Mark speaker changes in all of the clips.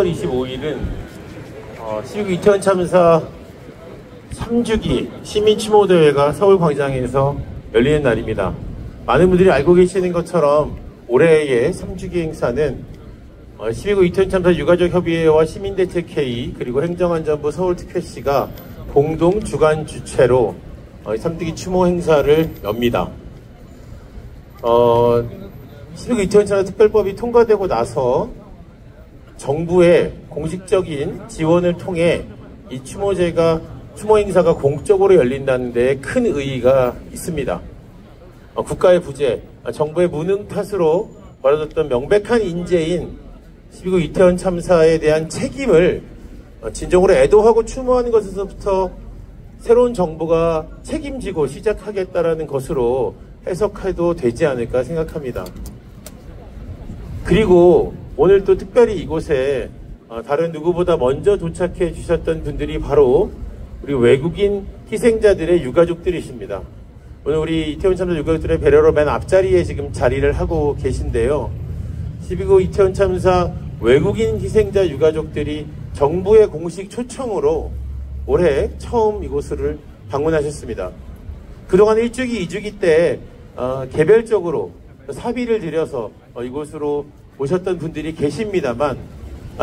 Speaker 1: 10월 25일은 12구 이태원 참사 3주기 시민추모대회가 서울광장에서 열리는 날입니다. 많은 분들이 알고 계시는 것처럼 올해의 3주기 행사는 12구 이태원 참사 유가족협의회와 시민대책회의 그리고 행정안전부 서울특별시가 공동 주관 주최로 3주기 추모 행사를 엽니다. 12구 이태원 참사 특별법이 통과되고 나서 정부의 공식적인 지원을 통해 이 추모 행사가 공적으로 열린다는 데 큰 의의가 있습니다. 국가의 부재, 정부의 무능 탓으로 벌어졌던 명백한 인재인 12구 이태원 참사에 대한 책임을 진정으로 애도하고 추모하는 것에서부터 새로운 정부가 책임지고 시작하겠다라는 것으로 해석해도 되지 않을까 생각합니다. 그리고 오늘 또 특별히 이곳에 다른 누구보다 먼저 도착해 주셨던 분들이 바로 우리 외국인 희생자들의 유가족들이십니다. 오늘 우리 이태원 참사 유가족들의 배려로 맨 앞자리에 지금 자리를 하고 계신데요. 12구 이태원 참사 외국인 희생자 유가족들이 정부의 공식 초청으로 올해 처음 이곳을 방문하셨습니다. 그동안 1주기, 2주기 때 개별적으로 사비를 들여서 이곳으로 오셨던 분들이 계십니다만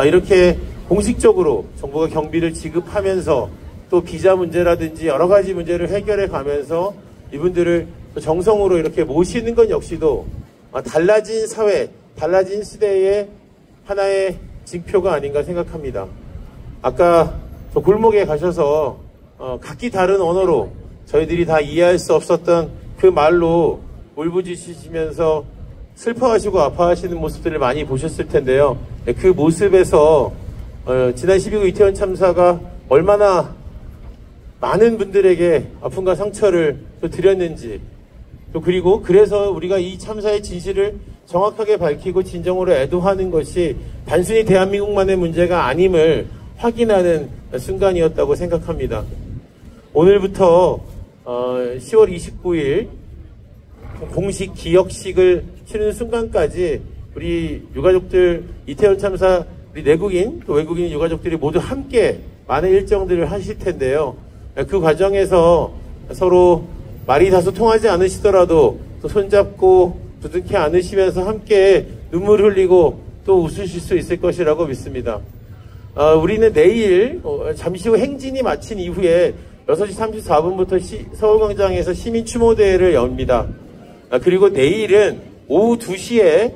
Speaker 1: 이렇게 공식적으로 정부가 경비를 지급하면서 또 비자 문제라든지 여러 가지 문제를 해결해 가면서 이분들을 정성으로 이렇게 모시는 것 역시도 달라진 사회, 달라진 시대의 하나의 징표가 아닌가 생각합니다. 아까 저 골목에 가셔서 각기 다른 언어로 저희들이 다 이해할 수 없었던 그 말로 울부짖으시면서 슬퍼하시고 아파하시는 모습들을 많이 보셨을 텐데요. 그 모습에서 지난 12구 이태원 참사가 얼마나 많은 분들에게 아픔과 상처를 또 드렸는지, 또 그리고 그래서 우리가 이 참사의 진실을 정확하게 밝히고 진정으로 애도하는 것이 단순히 대한민국만의 문제가 아님을 확인하는 순간이었다고 생각합니다. 오늘부터 10월 29일 공식 기억식을 치르는 순간까지 우리 유가족들, 이태원 참사 우리 내국인 또 외국인 유가족들이 모두 함께 많은 일정들을 하실 텐데요. 그 과정에서 서로 말이 다소 통하지 않으시더라도 또 손잡고 부둥켜 안으시면서 함께 눈물 흘리고 또 웃으실 수 있을 것이라고 믿습니다. 우리는 내일 잠시 후 행진이 마친 이후에 6시 34분부터 서울광장에서 시민추모대회를 엽니다. 그리고 내일은 오후 2시에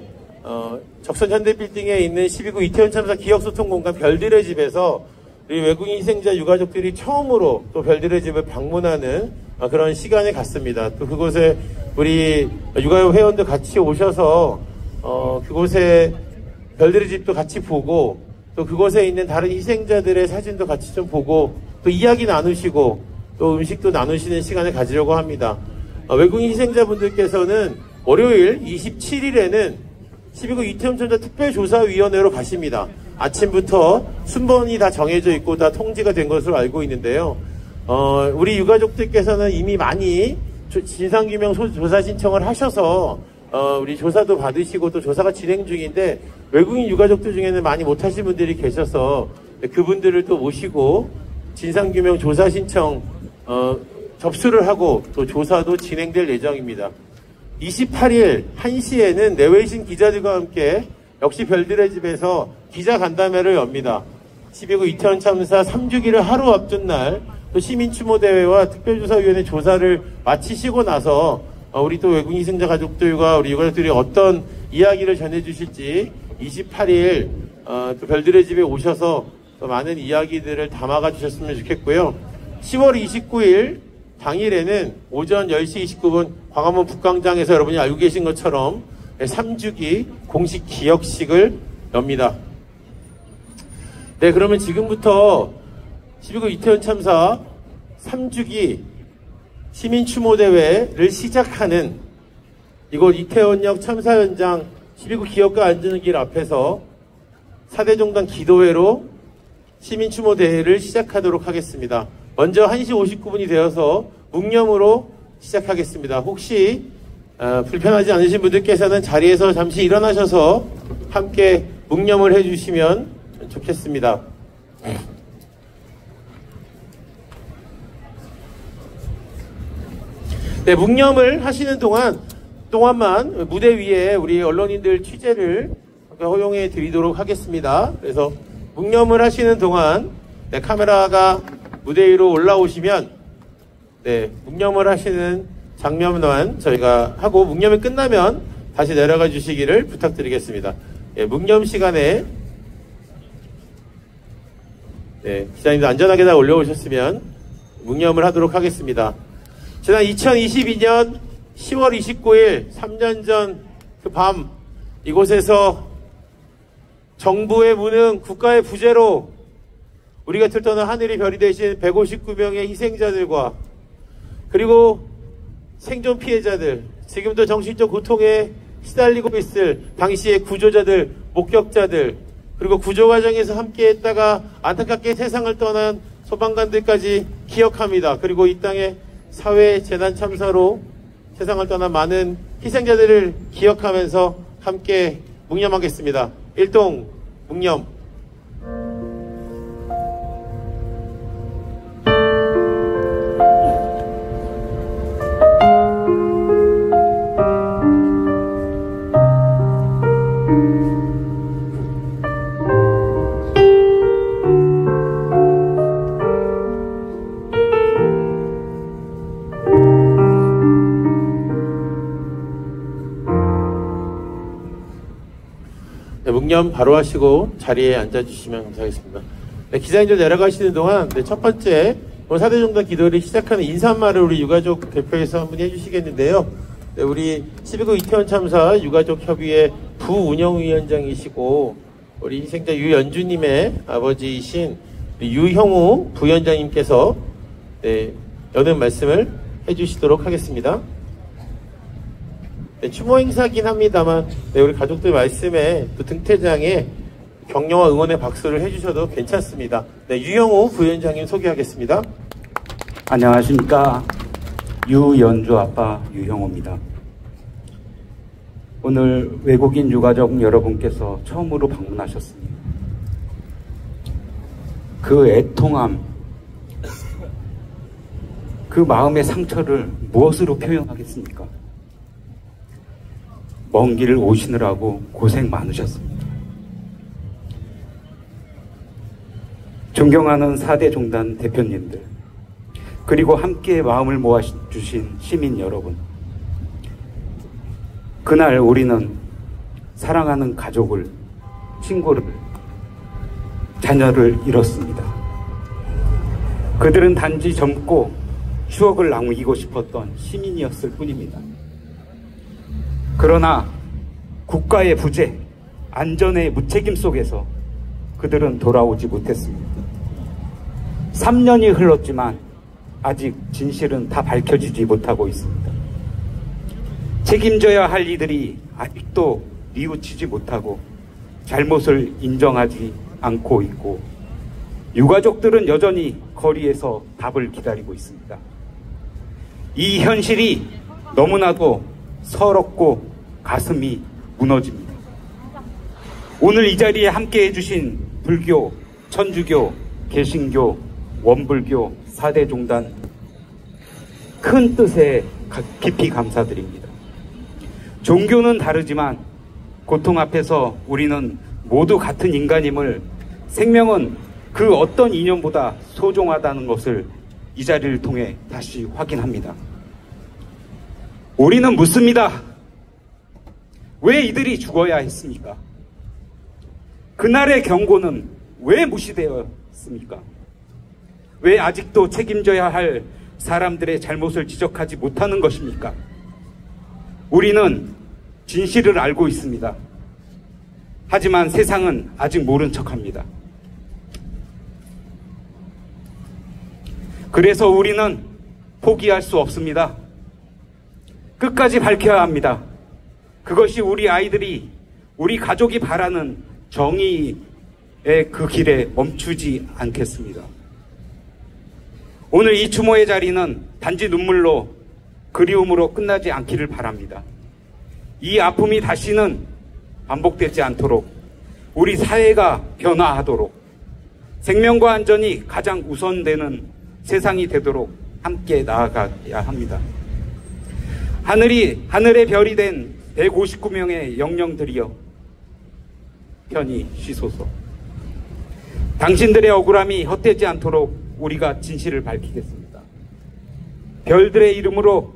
Speaker 1: 적선 현대빌딩에 있는 12구 이태원 참사 기억소통공간 별들의 집에서 우리 외국인 희생자 유가족들이 처음으로 또 별들의 집을 방문하는 그런 시간을 갖습니다. 또 그곳에 우리 유가족 회원들 같이 오셔서 그곳에 별들의 집도 같이 보고 또 그곳에 있는 다른 희생자들의 사진도 같이 좀 보고 또 이야기 나누시고 또 음식도 나누시는 시간을 가지려고 합니다. 외국인 희생자분들께서는 월요일 27일에는 12구 이태원 참사 특별조사위원회로 가십니다. 아침부터 순번이 다 정해져 있고 다 통지가 된 것으로 알고 있는데요. 우리 유가족들께서는 이미 많이 진상규명 조사 신청을 하셔서 우리 조사도 받으시고 또 조사가 진행 중인데 외국인 유가족들 중에는 많이 못하신 분들이 계셔서 그분들을 또 모시고 진상규명 조사 신청 접수를 하고 또 조사도 진행될 예정입니다. 28일 1시에는 내외신 기자들과 함께 역시 별들의 집에서 기자간담회를 엽니다. 12구 이태원 참사 3주기를 하루 앞둔 날 또 시민추모대회와 특별조사위원회 조사를 마치시고 나서 우리 또 외국인 희생자 가족들과 우리 유가족들이 어떤 이야기를 전해주실지 28일 또 별들의 집에 오셔서 또 많은 이야기들을 담아가 주셨으면 좋겠고요. 10월 29일 당일에는 오전 10시 29분 광화문 북광장에서 여러분이 알고 계신 것처럼 3주기 공식 기억식을 엽니다. 네, 그러면 지금부터 12구 이태원 참사 3주기 시민추모대회를 시작하는 이곳 이태원역 참사 현장 12구 기억과 안전길 앞에서 4대 종단 기도회로 시민추모대회를 시작하도록 하겠습니다. 먼저 1시 59분이 되어서 묵념으로 시작하겠습니다. 혹시 불편하지 않으신 분들께서는 자리에서 잠시 일어나셔서 함께 묵념을 해주시면 좋겠습니다. 네, 묵념을 하시는 동안만 무대 위에 우리 언론인들 취재를 허용해 드리도록 하겠습니다. 그래서 묵념을 하시는 동안 네, 카메라가 무대 위로 올라오시면 네, 묵념을 하시는 장면만 저희가 하고 묵념이 끝나면 다시 내려가 주시기를 부탁드리겠습니다. 네, 묵념 시간에 네, 기자님들 안전하게 다 올려오셨으면 묵념을 하도록 하겠습니다. 지난 2022년 10월 29일 3년 전 그 밤 이곳에서 정부의 무능, 국가의 부재로 우리 곁을 떠난 하늘이 별이 되신 159명의 희생자들과 그리고 생존 피해자들, 지금도 정신적 고통에 시달리고 있을 당시의 구조자들, 목격자들, 그리고 구조 과정에서 함께했다가 안타깝게 세상을 떠난 소방관들까지 기억합니다. 그리고 이 땅의 사회 재난 참사로 세상을 떠난 많은 희생자들을 기억하면서 함께 묵념하겠습니다. 일동 묵념. 네, 묵념 바로 하시고 자리에 앉아주시면 감사하겠습니다. 네, 기자님들 내려가시는 동안 네, 첫 번째 4대 종단 기도를 시작하는 인사말을 우리 유가족 대표에서 한 분이 해주시겠는데요. 네, 우리 12구 이태원 참사 유가족협의회 부운영위원장이시고 우리 희생자 유연주님의 아버지이신 유형우 부위원장님께서 네, 여는 말씀을 해주시도록 하겠습니다. 네, 추모 행사긴 합니다만 네, 우리 가족들 말씀에 또 등퇴장에 격려와 응원의 박수를 해주셔도 괜찮습니다. 네, 유형우 부위원장님 소개하겠습니다.
Speaker 2: 안녕하십니까. 유연주 아빠 유형우입니다. 오늘 외국인 유가족 여러분께서 처음으로 방문하셨습니다. 그 애통함, 그 마음의 상처를 무엇으로 표현하겠습니까? 먼 길을 오시느라고 고생 많으셨습니다. 존경하는 4대 종단 대표님들, 그리고 함께 마음을 모아주신 시민 여러분, 그날 우리는 사랑하는 가족을, 친구를, 자녀를 잃었습니다. 그들은 단지 젊고 추억을 남기고 싶었던 시민이었을 뿐입니다. 그러나 국가의 부재, 안전의 무책임 속에서 그들은 돌아오지 못했습니다. 3년이 흘렀지만 아직 진실은 다 밝혀지지 못하고 있습니다. 책임져야 할 이들이 아직도 뉘우치지 못하고 잘못을 인정하지 않고 있고, 유가족들은 여전히 거리에서 답을 기다리고 있습니다. 이 현실이 너무나도 서럽고 가슴이 무너집니다. 오늘 이 자리에 함께 해주신 불교, 천주교, 개신교, 원불교, 4대 종단 큰 뜻에 깊이 감사드립니다. 종교는 다르지만 고통 앞에서 우리는 모두 같은 인간임을, 생명은 그 어떤 이념보다 소중하다는 것을 이 자리를 통해 다시 확인합니다. 우리는 묻습니다. 왜 이들이 죽어야 했습니까? 그날의 경고는 왜 무시되었습니까? 왜 아직도 책임져야 할 사람들의 잘못을 지적하지 못하는 것입니까? 우리는 진실을 알고 있습니다. 하지만 세상은 아직 모른 척합니다. 그래서 우리는 포기할 수 없습니다. 끝까지 밝혀야 합니다. 그것이 우리 아이들이, 우리 가족이 바라는 정의의 그 길에 멈추지 않겠습니다. 오늘 이 추모의 자리는 단지 눈물로, 그리움으로 끝나지 않기를 바랍니다. 이 아픔이 다시는 반복되지 않도록 우리 사회가 변화하도록 생명과 안전이 가장 우선되는 세상이 되도록 함께 나아가야 합니다. 하늘의 별이 된 159명의 영령들이여 편히 쉬소서. 당신들의 억울함이 헛되지 않도록 우리가 진실을 밝히겠습니다. 별들의 이름으로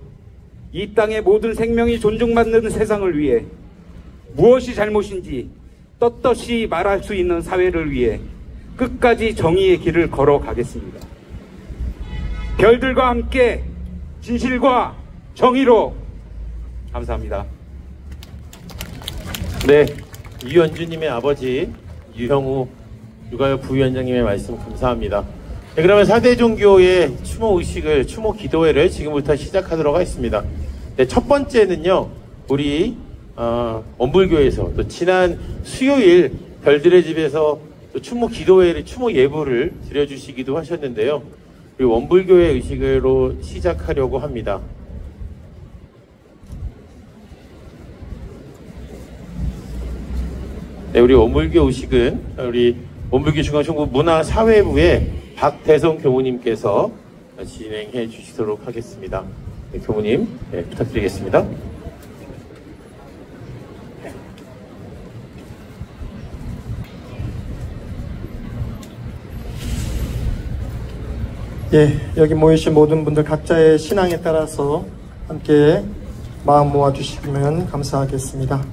Speaker 2: 이 땅의 모든 생명이 존중받는 세상을 위해 무엇이 잘못인지 떳떳이 말할 수 있는 사회를 위해 끝까지 정의의 길을 걸어가겠습니다. 별들과 함께 진실과 정의로. 감사합니다.
Speaker 1: 네, 유연주님의 아버지 유형우 육아협 부위원장님의 말씀 감사합니다. 네, 그러면 4대 종교의 추모 의식을, 추모 기도회를 지금부터 시작하도록 하겠습니다. 네, 첫 번째는요, 우리 원불교에서 또 지난 수요일 별들의 집에서 또 추모 기도회를, 추모 예불을 드려주시기도 하셨는데요. 우리 원불교의 의식으로 시작하려고 합니다. 네, 우리 원불교 의식은 우리 원불교 중앙정부 문화사회부의 박대성 교무님께서 진행해 주시도록 하겠습니다. 네, 교무님, 네, 부탁드리겠습니다.
Speaker 3: 예, 여기 모이신 모든 분들 각자의 신앙에 따라서 함께 마음 모아주시면 감사하겠습니다.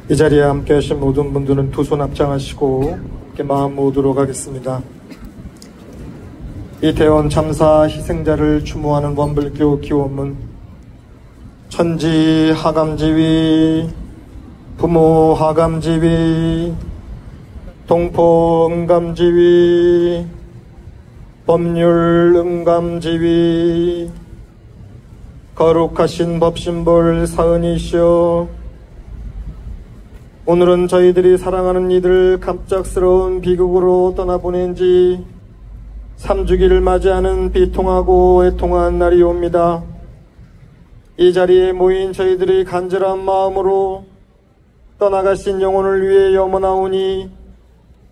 Speaker 3: 이 자리에 함께 하신 모든 분들은 두 손 앞장하시고 함께 마음 모으도록 하겠습니다. 이태원 참사 희생자를 추모하는 원불교 기원문. 천지 하감지위, 부모 하감지위, 동포 응감지위, 법률 응감지위, 거룩하신 법신볼 사은이시여, 오늘은 저희들이 사랑하는 이들을 갑작스러운 비극으로 떠나보낸 지 3주기를 맞이하는 비통하고 애통한 날이 옵니다. 이 자리에 모인 저희들의 간절한 마음으로 떠나가신 영혼을 위해 염원하오니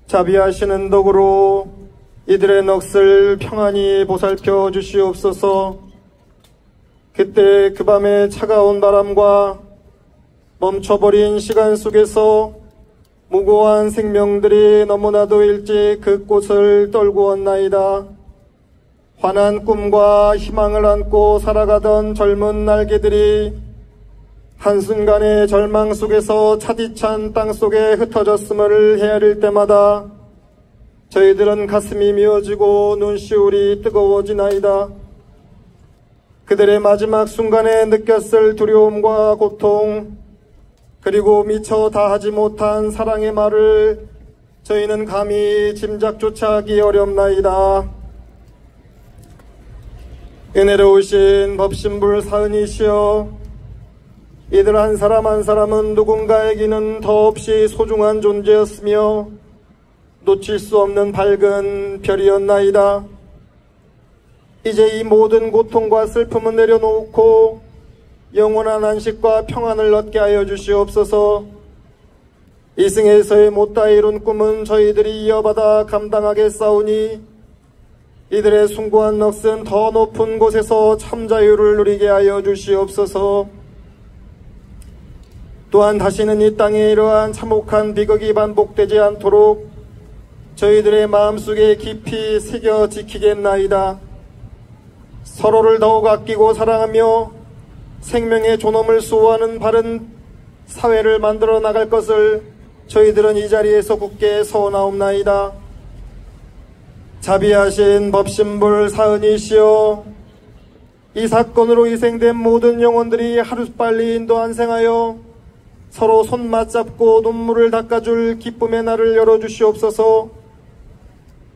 Speaker 3: 자비하시는 덕으로 이들의 넋을 평안히 보살펴 주시옵소서. 그때 그 밤의 차가운 바람과 멈춰버린 시간 속에서 무고한 생명들이 너무나도 일찍 그 꽃을 떨고 왔나이다. 환한 꿈과 희망을 안고 살아가던 젊은 날개들이 한순간의 절망 속에서 차디찬 땅속에 흩어졌음을 헤아릴 때마다 저희들은 가슴이 미어지고 눈시울이 뜨거워지나이다. 그들의 마지막 순간에 느꼈을 두려움과 고통, 그리고 미처 다하지 못한 사랑의 말을 저희는 감히 짐작조차 하기 어렵나이다. 은혜로우신 법신불 사은이시여, 이들 한 사람 한 사람은 누군가에게는 더없이 소중한 존재였으며 놓칠 수 없는 밝은 별이었나이다. 이제 이 모든 고통과 슬픔은 내려놓고 영원한 안식과 평안을 얻게 하여 주시옵소서. 이승에서의 못다 이룬 꿈은 저희들이 이어받아 감당하게 싸우니 이들의 숭고한 넋은 더 높은 곳에서 참 자유를 누리게 하여 주시옵소서. 또한 다시는 이 땅에 이러한 참혹한 비극이 반복되지 않도록 저희들의 마음속에 깊이 새겨 지키겠나이다. 서로를 더욱 아끼고 사랑하며 생명의 존엄을 수호하는 바른 사회를 만들어 나갈 것을 저희들은 이 자리에서 굳게 서원하옵나이다. 자비하신 법신불 사은이시여, 이 사건으로 희생된 모든 영혼들이 하루빨리 인도 안생하여 서로 손 맞잡고 눈물을 닦아줄 기쁨의 날을 열어주시옵소서.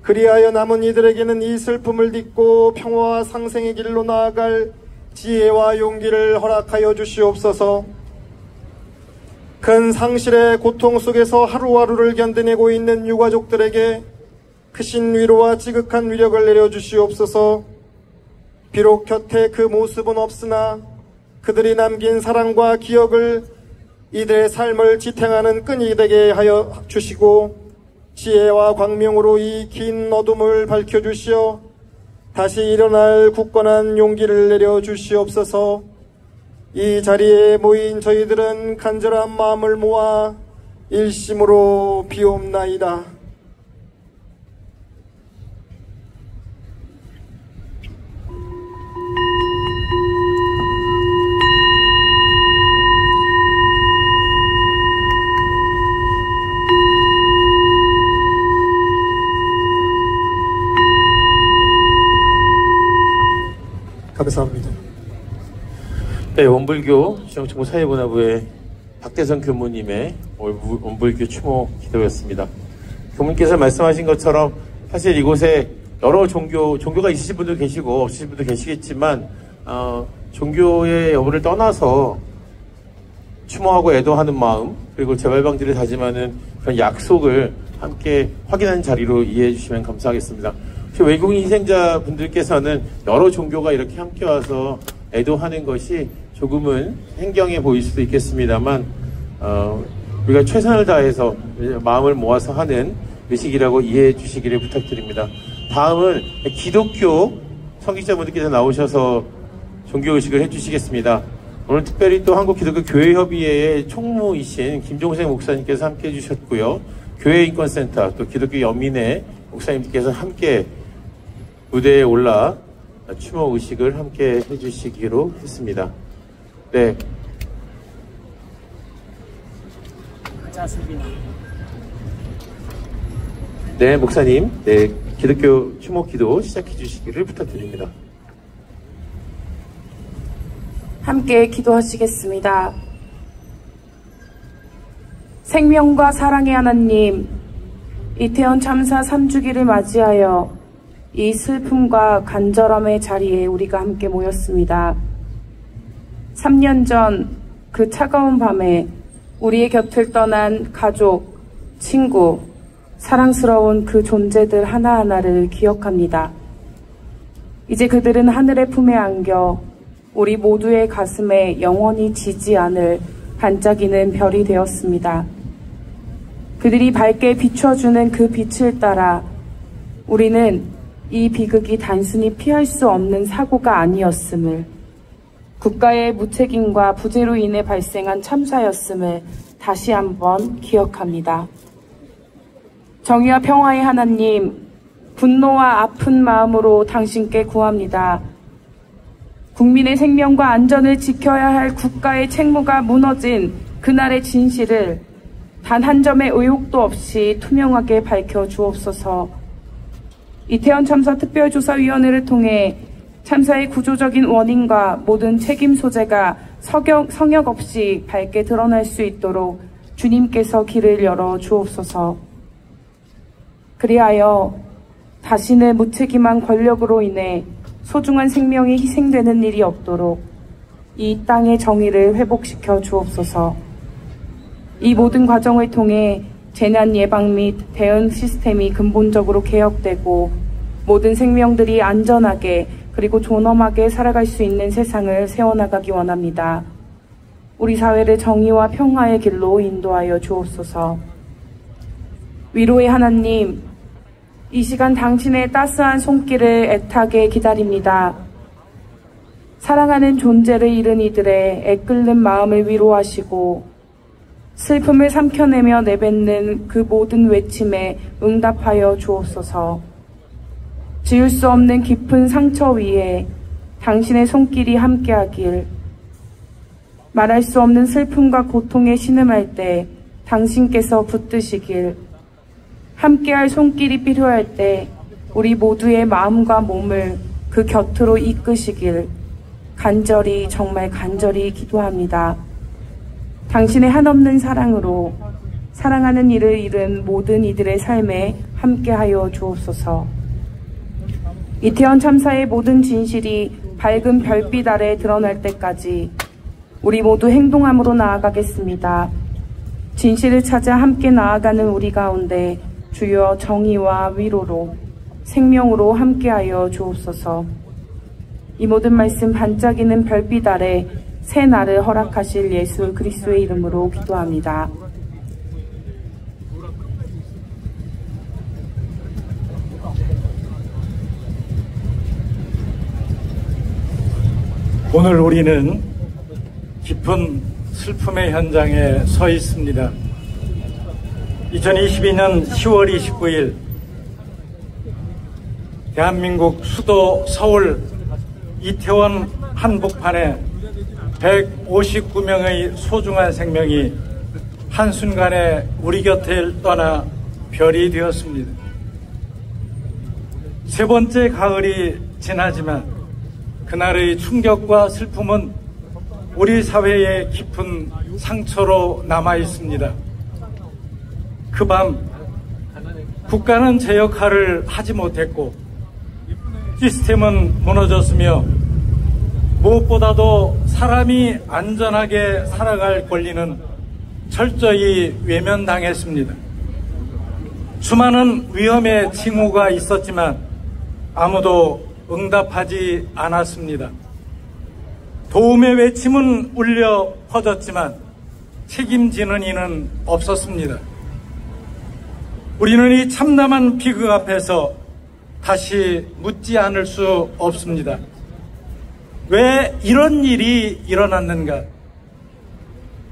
Speaker 3: 그리하여 남은 이들에게는 이 슬픔을 딛고 평화와 상생의 길로 나아갈 지혜와 용기를 허락하여 주시옵소서. 큰 상실의 고통 속에서 하루하루를 견뎌내고 있는 유가족들에게 크신 위로와 지극한 위력을 내려주시옵소서. 비록 곁에 그 모습은 없으나 그들이 남긴 사랑과 기억을 이들의 삶을 지탱하는 끈이 되게 하여 주시고 지혜와 광명으로 이 긴 어둠을 밝혀주시어 다시 일어날 굳건한 용기를 내려주시옵소서. 이 자리에 모인 저희들은 간절한 마음을 모아 일심으로 비옵나이다. 감사합니다.
Speaker 1: 네, 원불교 중앙정부 사회문화부의 박대선 교무님의 원불교 추모 기도였습니다. 교무님께서 말씀하신 것처럼 사실 이곳에 여러 종교가 있으신 분도 계시고 없으신 분도 계시겠지만 종교의 여부를 떠나서 추모하고 애도하는 마음, 그리고 재발방지를 다짐하는 그런 약속을 함께 확인하는 자리로 이해해 주시면 감사하겠습니다. 외국인 희생자분들께서는 여러 종교가 이렇게 함께 와서 애도하는 것이 조금은 행경해 보일 수도 있겠습니다만 우리가 최선을 다해서 마음을 모아서 하는 의식이라고 이해해 주시기를 부탁드립니다. 다음은 기독교 성직자분들께서 나오셔서 종교의식을 해주시겠습니다. 오늘 특별히 또 한국기독교교회협의회의 총무이신 김종생 목사님께서 함께 해주셨고요. 교회인권센터 또 기독교 연민회 목사님께서 함께 무대에 올라 추모 의식을 함께 해주시기로 했습니다. 네. 네, 목사님. 네, 기독교 추모 기도 시작해 주시기를 부탁드립니다.
Speaker 4: 함께 기도하시겠습니다. 생명과 사랑의 하나님, 이태원 참사 3주기를 맞이하여 이 슬픔과 간절함의 자리에 우리가 함께 모였습니다. 3년 전 그 차가운 밤에 우리의 곁을 떠난 가족, 친구, 사랑스러운 그 존재들 하나하나를 기억합니다. 이제 그들은 하늘의 품에 안겨 우리 모두의 가슴에 영원히 지지 않을 반짝이는 별이 되었습니다. 그들이 밝게 비춰주는 그 빛을 따라 우리는 이 비극이 단순히 피할 수 없는 사고가 아니었음을, 국가의 무책임과 부재로 인해 발생한 참사였음을 다시 한번 기억합니다. 정의와 평화의 하나님, 분노와 아픈 마음으로 당신께 구합니다. 국민의 생명과 안전을 지켜야 할 국가의 책무가 무너진 그날의 진실을 단 한 점의 의혹도 없이 투명하게 밝혀주옵소서. 이태원 참사 특별조사위원회를 통해 참사의 구조적인 원인과 모든 책임 소재가 성역 없이 밝게 드러날 수 있도록 주님께서 길을 열어 주옵소서. 그리하여 다시는 무책임한 권력으로 인해 소중한 생명이 희생되는 일이 없도록 이 땅의 정의를 회복시켜 주옵소서. 이 모든 과정을 통해 재난 예방 및 대응 시스템이 근본적으로 개혁되고 모든 생명들이 안전하게 그리고 존엄하게 살아갈 수 있는 세상을 세워나가기 원합니다. 우리 사회를 정의와 평화의 길로 인도하여 주옵소서. 위로의 하나님, 이 시간 당신의 따스한 손길을 애타게 기다립니다. 사랑하는 존재를 잃은 이들의 애끓는 마음을 위로하시고 슬픔을 삼켜내며 내뱉는 그 모든 외침에 응답하여 주옵소서. 지울 수 없는 깊은 상처 위에 당신의 손길이 함께하길, 말할 수 없는 슬픔과 고통에 신음할 때 당신께서 붙드시길, 함께할 손길이 필요할 때 우리 모두의 마음과 몸을 그 곁으로 이끄시길 간절히, 정말 간절히 기도합니다. 당신의 한없는 사랑으로 사랑하는 이를 잃은 모든 이들의 삶에 함께하여 주옵소서. 이태원 참사의 모든 진실이 밝은 별빛 아래 드러날 때까지 우리 모두 행동함으로 나아가겠습니다. 진실을 찾아 함께 나아가는 우리 가운데 주여 정의와 위로로 생명으로 함께하여 주옵소서. 이 모든 말씀 반짝이는 별빛 아래 새 날을 허락하실 예수 그리스도의 이름으로 기도합니다.
Speaker 5: 오늘 우리는 깊은 슬픔의 현장에 서 있습니다. 2022년 10월 29일 대한민국 수도 서울 이태원 한복판에 159명의 소중한 생명이 한순간에 우리 곁을 떠나 별이 되었습니다. 세 번째 가을이 지나지만 그날의 충격과 슬픔은 우리 사회의 깊은 상처로 남아 있습니다. 그 밤 국가는 제 역할을 하지 못했고 시스템은 무너졌으며 무엇보다도 사람이 안전하게 살아갈 권리는 철저히 외면당했습니다. 수많은 위험의 징후가 있었지만 아무도 응답하지 않았습니다. 도움의 외침은 울려 퍼졌지만 책임지는 이는 없었습니다. 우리는 이 참담한 비극 앞에서 다시 묻지 않을 수 없습니다. 왜 이런 일이 일어났는가?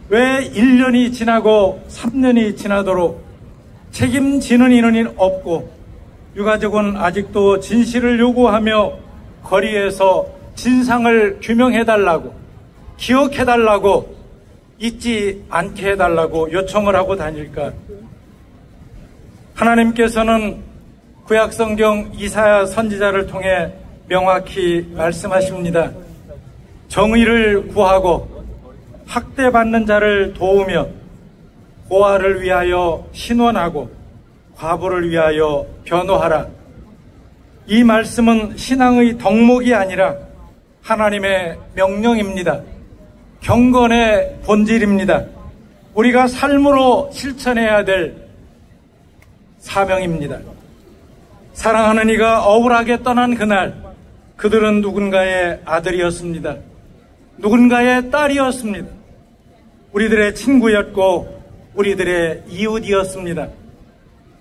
Speaker 5: 왜 1년이 지나고 3년이 지나도록 책임지는 이는 없고 유가족은 아직도 진실을 요구하며 거리에서 진상을 규명해달라고, 기억해달라고, 잊지 않게 해달라고 요청을 하고 다닐까? 하나님께서는 구약성경 이사야 선지자를 통해 명확히 말씀하십니다. 정의를 구하고 학대받는 자를 도우며 고아를 위하여 신원하고 과부를 위하여 변호하라. 이 말씀은 신앙의 덕목이 아니라 하나님의 명령입니다. 경건의 본질입니다. 우리가 삶으로 실천해야 될 사명입니다. 사랑하는 이가 억울하게 떠난 그날 그들은 누군가의 아들이었습니다. 누군가의 딸이었습니다. 우리들의 친구였고 우리들의 이웃이었습니다.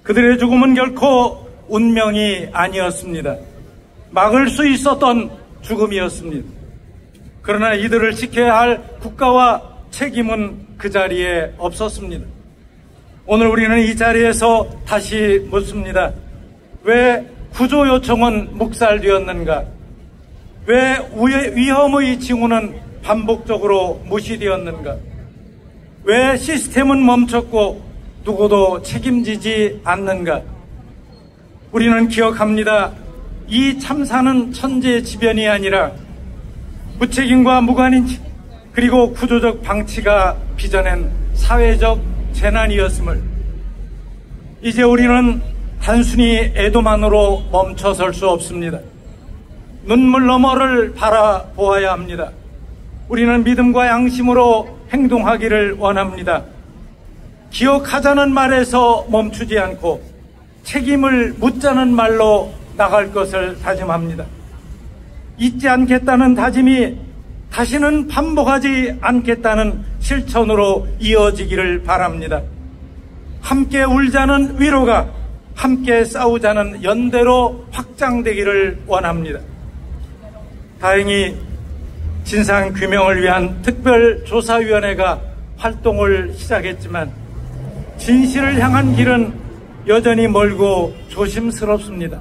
Speaker 5: 그들의 죽음은 결코 운명이 아니었습니다. 막을 수 있었던 죽음이었습니다. 그러나 이들을 지켜야 할 국가와 책임은 그 자리에 없었습니다. 오늘 우리는 이 자리에서 다시 묻습니다. 왜 구조 요청은 묵살되었는가? 왜 위험의 징후는 반복적으로 무시되었는가? 왜 시스템은 멈췄고 누구도 책임지지 않는가? 우리는 기억합니다. 이 참사는 천재지변이 아니라 무책임과 무관인 그리고 구조적 방치가 빚어낸 사회적 재난이었음을, 이제 우리는 단순히 애도만으로 멈춰설 수 없습니다. 눈물 너머를 바라보아야 합니다. 우리는 믿음과 양심으로 행동하기를 원합니다. 기억하자는 말에서 멈추지 않고 책임을 묻자는 말로 나갈 것을 다짐합니다. 잊지 않겠다는 다짐이 다시는 반복하지 않겠다는 실천으로 이어지기를 바랍니다. 함께 울자는 위로가 함께 싸우자는 연대로 확장되기를 원합니다. 다행히 진상규명을 위한 특별조사위원회가 활동을 시작했지만 진실을 향한 길은 여전히 멀고 조심스럽습니다.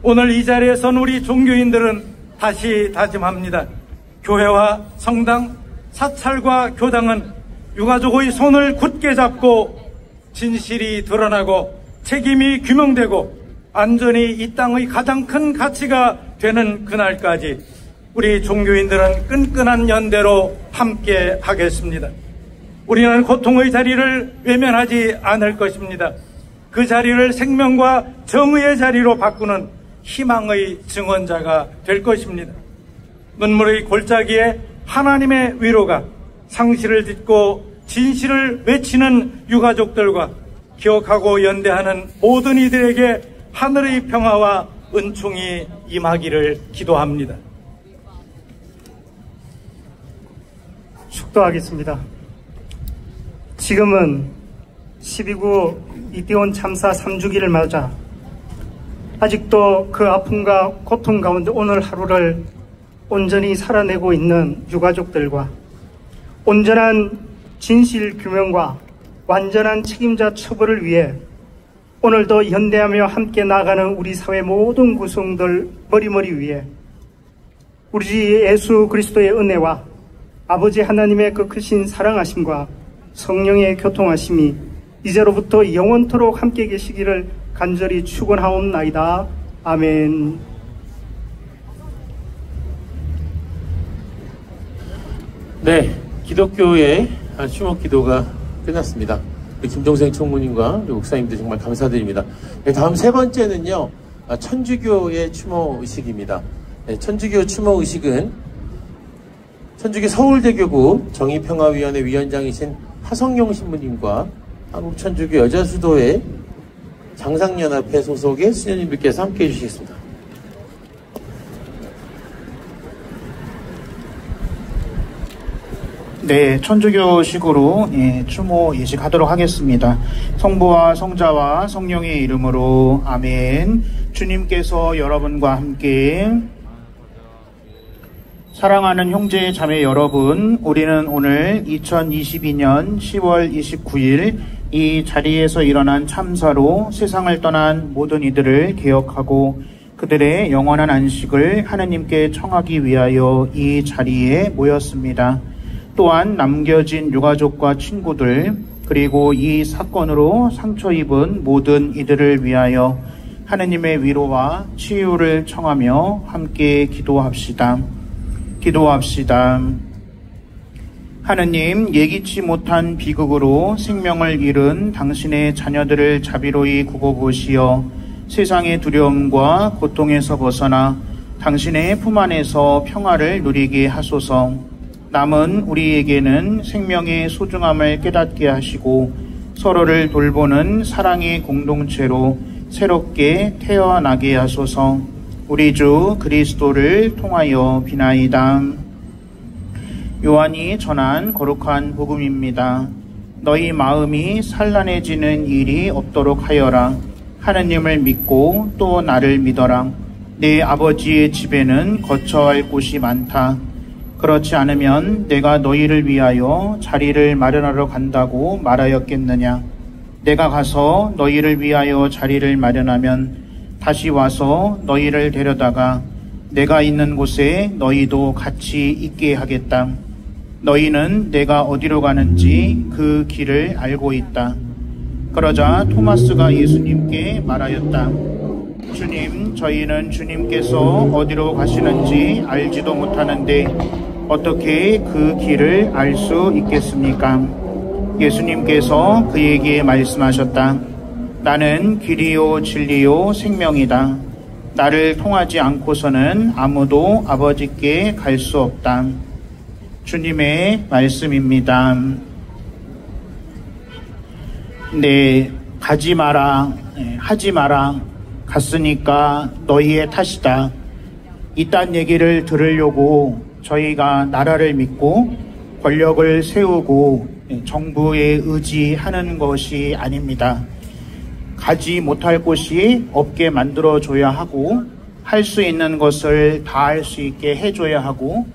Speaker 5: 오늘 이 자리에 선 우리 종교인들은 다시 다짐합니다. 교회와 성당, 사찰과 교당은 유가족의 손을 굳게 잡고 진실이 드러나고 책임이 규명되고 안전이 이 땅의 가장 큰 가치가 되는 그날까지 우리 종교인들은 끈끈한 연대로 함께 하겠습니다. 우리는 고통의 자리를 외면하지 않을 것입니다. 그 자리를 생명과 정의의 자리로 바꾸는 희망의 증언자가 될 것입니다. 눈물의 골짜기에 하나님의 위로가 상실을 딛고 진실을 외치는 유가족들과 기억하고 연대하는 모든 이들에게 하늘의 평화와 은총이 임하기를 기도합니다.
Speaker 6: 축도하겠습니다. 지금은 12.9 이태원 참사 3주기를 맞아 아직도 그 아픔과 고통 가운데 오늘 하루를 온전히 살아내고 있는 유가족들과 온전한 진실 규명과 완전한 책임자 처벌을 위해 오늘도 연대하며 함께 나아가는 우리 사회 모든 구성들 머리머리 위에 우리 주 예수 그리스도의 은혜와 아버지 하나님의 그 크신 사랑하심과 성령의 교통하심이 이제로부터 영원토록 함께 계시기를 간절히 축원하옵나이다. 아멘.
Speaker 1: 네, 기독교의 추모기도가 끝났습니다. 김종생 총무님과 목사님들 정말 감사드립니다. 네, 다음 세 번째는요, 천주교의 추모의식입니다. 네, 천주교 추모의식은 천주교 서울대교구 정의평화위원회 위원장이신 하성용 신부님과 한국천주교 여자수도회 장상연합회 소속의 수녀님들께서 함께 해주시겠습니다.
Speaker 7: 네, 천주교식으로 추모 예식하도록 하겠습니다. 성부와 성자와 성령의 이름으로 아멘. 주님께서 여러분과 함께 사랑하는 형제 자매 여러분, 우리는 오늘 2022년 10월 29일 이 자리에서 일어난 참사로 세상을 떠난 모든 이들을 기억하고 그들의 영원한 안식을 하느님께 청하기 위하여 이 자리에 모였습니다. 또한 남겨진 유가족과 친구들, 그리고 이 사건으로 상처 입은 모든 이들을 위하여 하느님의 위로와 치유를 청하며 함께 기도합시다. 기도합시다. 하느님, 예기치 못한 비극으로 생명을 잃은 당신의 자녀들을 자비로이 굽어보시어 세상의 두려움과 고통에서 벗어나 당신의 품 안에서 평화를 누리게 하소서. 남은 우리에게는 생명의 소중함을 깨닫게 하시고 서로를 돌보는 사랑의 공동체로 새롭게 태어나게 하소서. 우리 주 그리스도를 통하여 비나이다. 요한이 전한 거룩한 복음입니다. 너희 마음이 산란해지는 일이 없도록 하여라. 하느님을 믿고 또 나를 믿어라. 내 아버지의 집에는 거처할 곳이 많다. 그렇지 않으면 내가 너희를 위하여 자리를 마련하러 간다고 말하였겠느냐. 내가 가서 너희를 위하여 자리를 마련하면 다시 와서 너희를 데려다가 내가 있는 곳에 너희도 같이 있게 하겠다. 너희는 내가 어디로 가는지 그 길을 알고 있다. 그러자 토마스가 예수님께 말하였다. 주님, 저희는 주님께서 어디로 가시는지 알지도 못하는데 어떻게 그 길을 알 수 있겠습니까? 예수님께서 그에게 말씀하셨다. 나는 길이요 진리요 생명이다. 나를 통하지 않고서는 아무도 아버지께 갈 수 없다. 주님의 말씀입니다. 네, 가지 마라, 하지 마라. 갔으니까 너희의 탓이다. 이딴 얘기를 들으려고 저희가 나라를 믿고 권력을 세우고 정부에 의지하는 것이 아닙니다. 가지 못할 곳이 없게 만들어줘야 하고 할 수 있는 것을 다 할 수 있게 해줘야 하고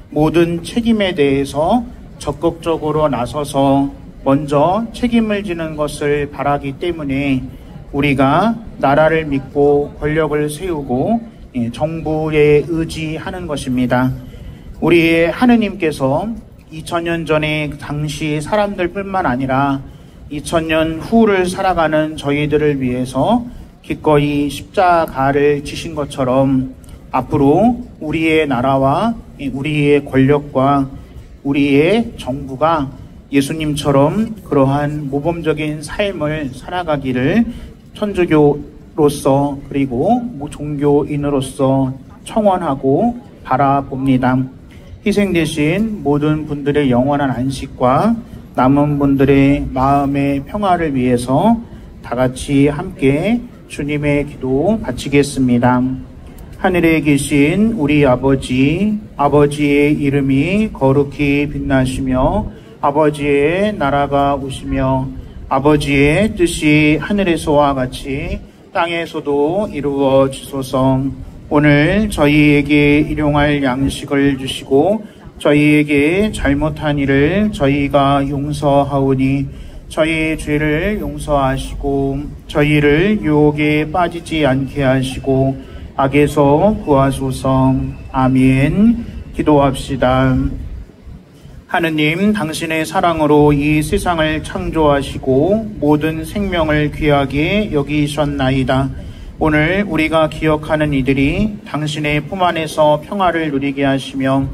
Speaker 7: 모든 책임에 대해서 적극적으로 나서서 먼저 책임을 지는 것을 바라기 때문에 우리가 나라를 믿고 권력을 세우고 정부에 의지하는 것입니다. 우리 하느님께서 2000년 전에 당시 사람들뿐만 아니라 2000년 후를 살아가는 저희들을 위해서 기꺼이 십자가를 지신 것처럼 앞으로 우리의 나라와 우리의 권력과 우리의 정부가 예수님처럼 그러한 모범적인 삶을 살아가기를 천주교로서 그리고 종교인으로서 청원하고 바라봅니다. 희생되신 모든 분들의 영원한 안식과 남은 분들의 마음의 평화를 위해서 다 같이 함께 주님의 기도 바치겠습니다. 하늘에 계신 우리 아버지, 아버지의 이름이 거룩히 빛나시며 아버지의 나라가 오시며 아버지의 뜻이 하늘에서와 같이 땅에서도 이루어지소서. 오늘 저희에게 일용할 양식을 주시고 저희에게 잘못한 일을 저희가 용서하오니 저희 죄를 용서하시고 저희를 유혹에 빠지지 않게 하시고 악에서 구하소서. 아멘. 기도합시다. 하느님, 당신의 사랑으로 이 세상을 창조하시고 모든 생명을 귀하게 여기셨나이다. 오늘 우리가 기억하는 이들이 당신의 품 안에서 평화를 누리게 하시며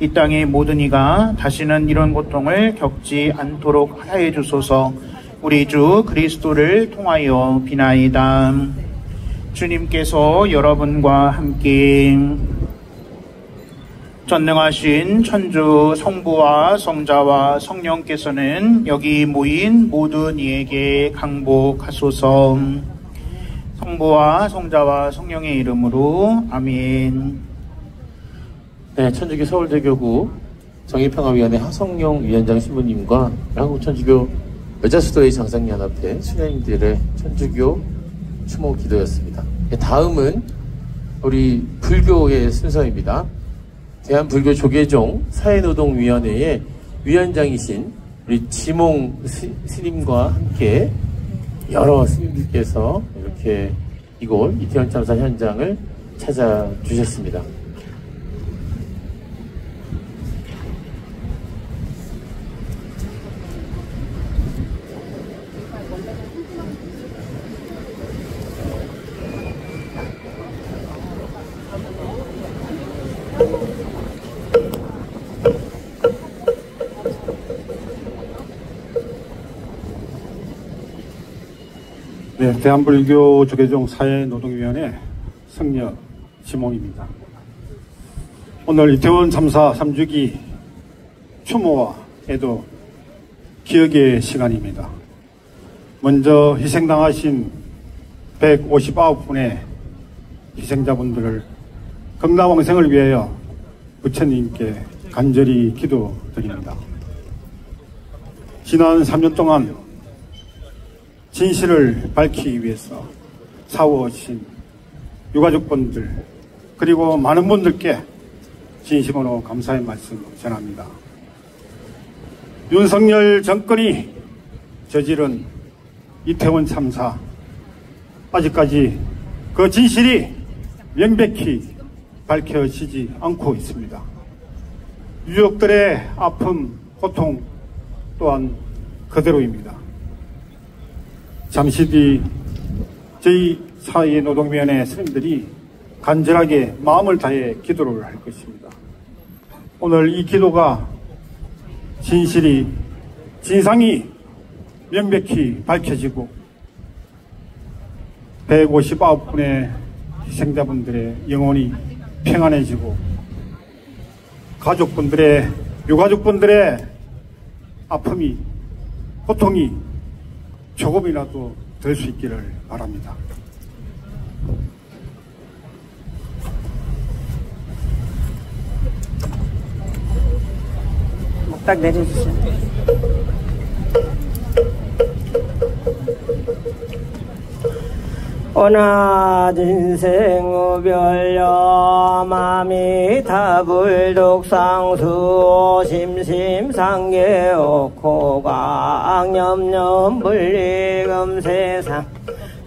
Speaker 7: 이 땅의 모든 이가 다시는 이런 고통을 겪지 않도록 하여 주소서. 우리 주 그리스도를 통하여 비나이다. 주님께서 여러분과 함께 전능하신 천주 성부와 성자와 성령께서는 여기 모인 모든 이에게 강복하소서. 성부와 성자와 성령의 이름으로 아멘.
Speaker 1: 네, 천주교 서울대교구 정의평화위원회 하성룡 위원장 신부님과 한국천주교 여자수도회 장상연합회 수녀님들의 천주교 추모 기도였습니다. 다음은 우리 불교의 순서입니다. 대한불교 조계종 사회노동위원회의 위원장이신 우리 지몽 스님과 함께 여러 스님들께서 이렇게 이곳 이태원 참사 현장을 찾아주셨습니다.
Speaker 8: 네, 대한불교 조계종 사회노동위원회 성녀 지몽입니다. 오늘 이태원 참사 3주기 추모와 애도 기억의 시간입니다. 먼저 희생당하신 159분의 희생자분들을 건강왕생을 위하여 부처님께 간절히 기도드립니다. 지난 3년 동안 진실을 밝히기 위해서 싸워오신 유가족분들 그리고 많은 분들께 진심으로 감사의 말씀 전합니다. 윤석열 정권이 저지른 이태원 참사 아직까지 그 진실이 명백히 밝혀지지 않고 있습니다. 유족들의 아픔, 고통 또한 그대로입니다. 잠시 뒤 저희 사회노동위원회 스님들이 간절하게 마음을 다해 기도를 할 것입니다. 오늘 이 기도가 진상이 명백히 밝혀지고 159분의 희생자분들의 영혼이 평안해지고 유가족분들의 아픔이 고통이 조금이라도 될 수 있기를 바랍니다.
Speaker 9: 딱 내려주세요. 오나진생우별려 마미타불독상수 심심상계옥호광염염불리금세상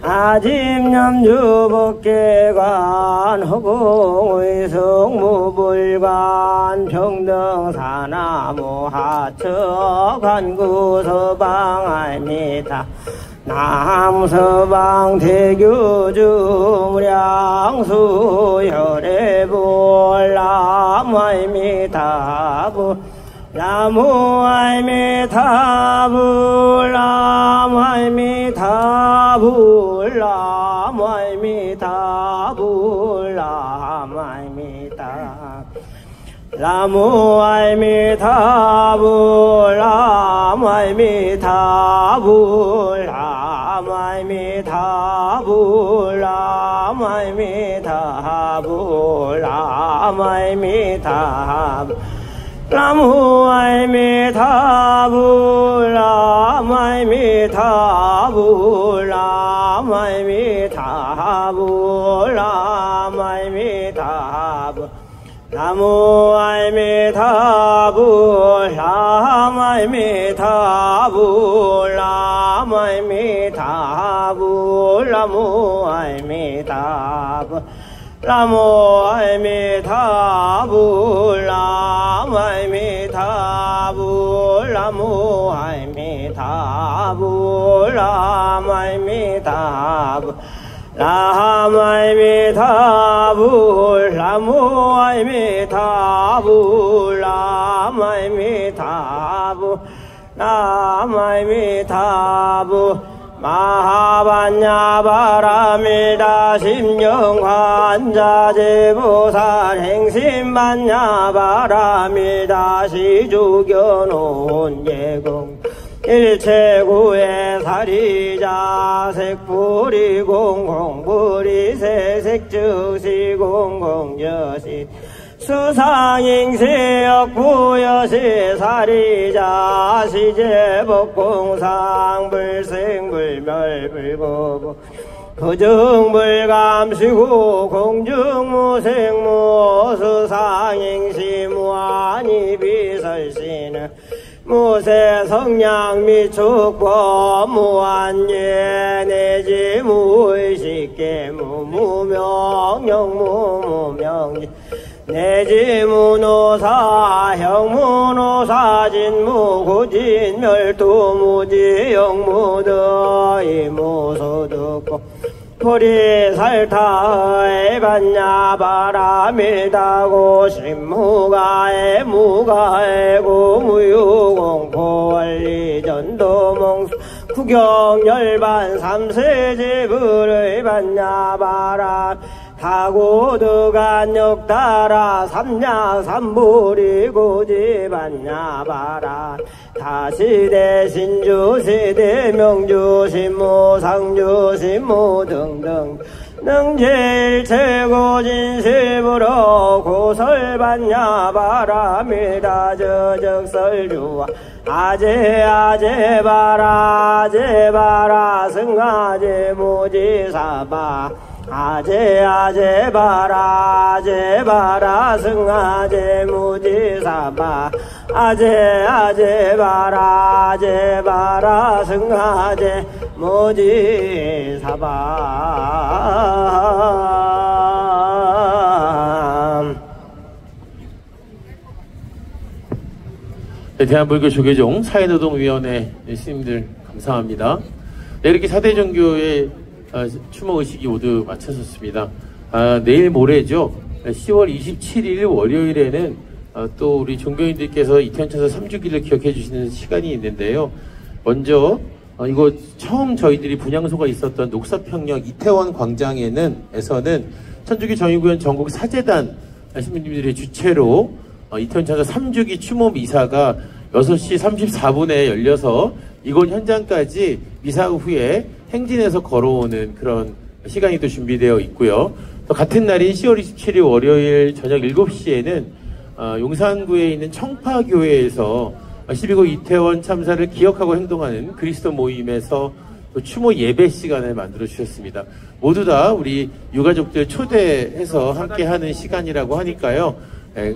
Speaker 9: 아집염주법계관 허공의성무불관 평등사나무하처관구서방알미타 남서방 대교주무량수 혈애불남아이미타불 나무아이미타불 남아이미타불 남아이미타불 남아이미타 나무아이미타불 남아이미타불 남아이미타불 남아이미타불 남아이미타불 나무아이미타불 남아이미타불 남아이미타불 남아이미타불 나무아이미타불 남아이미타불 남아이미타불 나무아이미타불 나무아이미타불 남아이미타불 나무아이미타불 남아이미타불 남아이미타불 나무아이미타불 남아이미타불 남아이미타불 마하반야바라밀다 심령환자제보살 행심반야바라밀다 시주견온 예공 일체구의 사리자 색불이공공불이 세색즉시공공여시 수상잉세역부여시 사리자 시제법공상 불생불멸불고부 부증불감시고 공중무생무 수상잉시무아니 비설시는 무세성량 미축법 무한예 내지 무의식계 무무명령무무명지 내지 무노사 형무노사 진무구진 멸두무지 영무더이 무소득고 포리살타의 반야바라밀다고 신무가의 무가의 고무유공포원리전도몽수 구경열반 삼세제불의 반야바라 타고드간역따라 삼약삼불이고지반야바라 다시대신주시대명주신무상주신무 등등 능제일체고진실부로 고설반야바라밀다 저적설주와 아제아제바라 승아제 무지사바 아제아제바라 승아제 무지사바 아제아제바라 승아제 무지사바.
Speaker 1: 네, 대한불교 조계종 사회노동위원회 스님들 감사합니다. 네, 이렇게 4대 종교의 추모의식이 모두 마쳐졌습니다. 내일 모레죠. 10월 27일 월요일에는 또 우리 종교인들께서 이태원참사 3주기를 기억해 주시는 시간이 있는데요. 먼저 이곳 처음 저희들이 분향소가 있었던 녹사평역 이태원 광장에서는 천주교 정의구현 전국 사재단 신부님들의 주최로 이태원참사 3주기 추모 미사가 6시 34분에 열려서 이곳 현장까지 미사 후에 행진해서 걸어오는 그런 시간이 또 준비되어 있고요. 또 같은 날인 10월 27일 월요일 저녁 7시에는 용산구에 있는 청파교회에서 12구 이태원 참사를 기억하고 행동하는 그리스도 모임에서 또 추모 예배 시간을 만들어 주셨습니다. 모두 다 우리 유가족들 초대해서 함께하는 시간이라고 하니까요.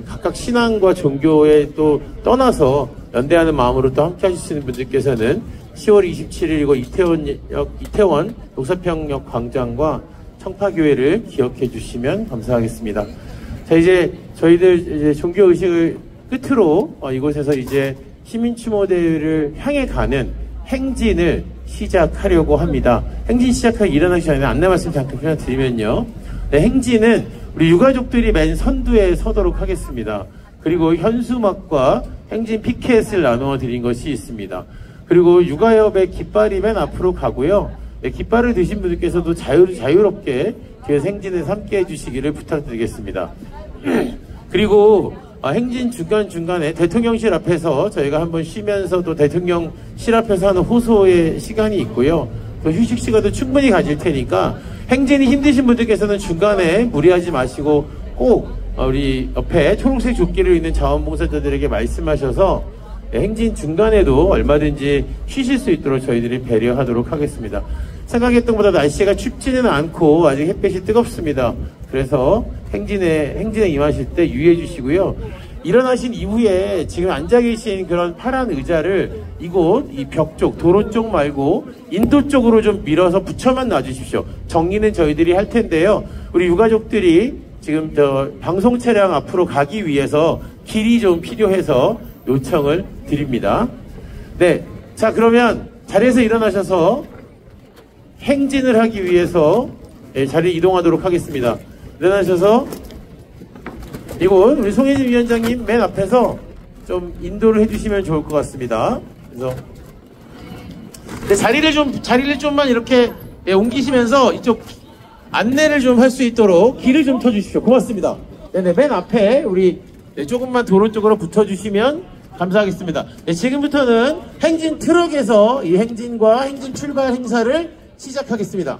Speaker 1: 각각 신앙과 종교에 또 떠나서 연대하는 마음으로 또 함께 하시는 분들께서는 10월 27일 이거 이태원 녹사평역 광장과 청파교회를 기억해 주시면 감사하겠습니다. 자, 이제 저희들 이제 종교의식을 끝으로 이곳에서 이제 시민추모대회를 향해 가는 행진을 시작하려고 합니다. 행진 시작하기 일어나기 전에 안내 말씀 잠깐 그냥 드리면요. 네, 행진은 우리 유가족들이 맨 선두에 서도록 하겠습니다. 그리고 현수막과 행진 피켓을 나누어 드린 것이 있습니다. 그리고 육아협의 깃발이 맨 앞으로 가고요. 네, 깃발을 드신 분들께서도 자유롭게 뒤에서 행진에서 함께 해주시기를 부탁드리겠습니다. 그리고 행진 중간중간에 대통령실 앞에서 저희가 한번 쉬면서 또 대통령실 앞에서 하는 호소의 시간이 있고요. 또 휴식 시간도 충분히 가질 테니까 행진이 힘드신 분들께서는 중간에 무리하지 마시고 꼭 우리 옆에 초록색 조끼를 입는 자원봉사자들에게 말씀하셔서 행진 중간에도 얼마든지 쉬실 수 있도록 저희들이 배려하도록 하겠습니다. 생각했던 것보다 날씨가 춥지는 않고 아직 햇빛이 뜨겁습니다. 그래서 행진에 임하실 때 유의해 주시고요. 일어나신 이후에 지금 앉아 계신 그런 파란 의자를 이곳 이 벽 쪽, 도로 쪽 말고 인도 쪽으로 좀 밀어서 붙여만 놔주십시오. 정리는 저희들이 할 텐데요. 우리 유가족들이 지금 방송 차량 앞으로 가기 위해서 길이 좀 필요해서 요청을 드립니다. 네, 자 그러면 자리에서 일어나셔서 행진을 하기 위해서 자리 이동하도록 하겠습니다. 일어나셔서 이곳 우리 송혜진 위원장님 맨 앞에서 좀 인도를 해주시면 좋을 것 같습니다. 그래서 네, 자리를 좀만 이렇게 옮기시면서 이쪽 안내를 좀 할 수 있도록 길을 좀 터주십시오. 고맙습니다. 네네, 맨 앞에 우리 조금만 도로 쪽으로 붙어주시면 감사하겠습니다. 네, 지금부터는 행진 트럭에서 이 행진과 행진 출발 행사를 시작하겠습니다.